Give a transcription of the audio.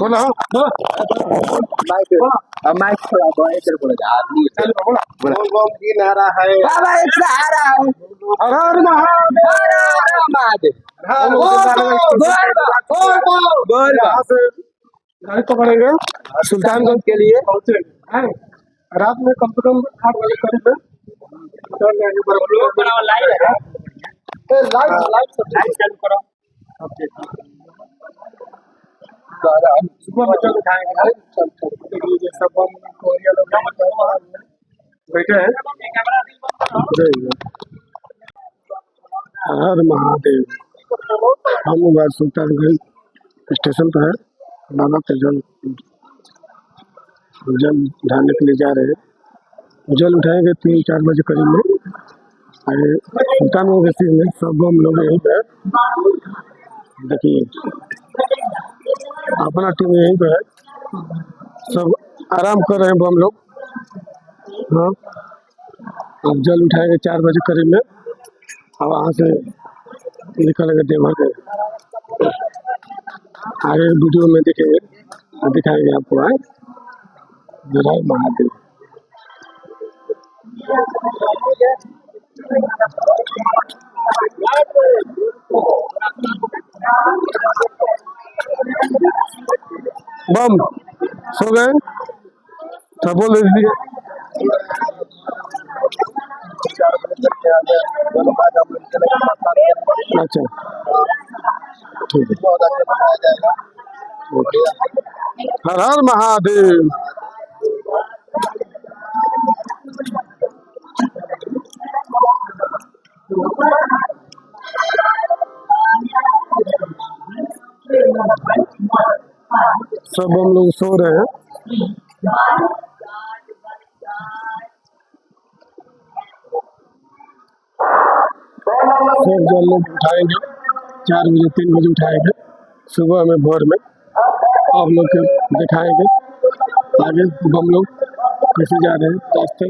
बोलो माइक थोड़ा बड़ा इधर बोला जा आदमी बोलो की नारा है बाबा एक सहारा है हर हर महादेव हर हर महादेव बोल यहाँ से गाड़ी पकड़ेंगे सुल्तानगंज के लिए पहुँचेंगे रात में कम से कम 8 बजे करीब चल जाएंगे लाइव चालू करो सुबह में चल उठाएंगे जैसा बम कोरिया लोग बैठे हैं हर महादेव। हम लोग सुल्तानगंज स्टेशन पर है, बाबा के जल ढालने के लिए जा रहे हैं। जल उठाएंगे 3-4 बजे करीब में। सुल्तानगंज के में सब हम लोग यहीं पे देखिए अपना टीम यहीं पे है, सब आराम कर रहे हैं हम लोग। हाँ अब जल उठाएंगे 4 बजे करीब में और वहाँ से निकलेंगे देवघर के। आगे वीडियो में देखेंगे, दिखाएंगे आपको। आए जय महादेव। बम सो गए तो बोल दीजिए। अच्छा ठीक है, हर हर महादेव। सब हम लोग सो रहे हैं। सब जल लोग उठाएंगे 4 बजे 3 बजे उठाएंगे सुबह में भोर में। आप लोग के दिखाएंगे आगे बम लोग कैसे जा रहे हैं रास्ते।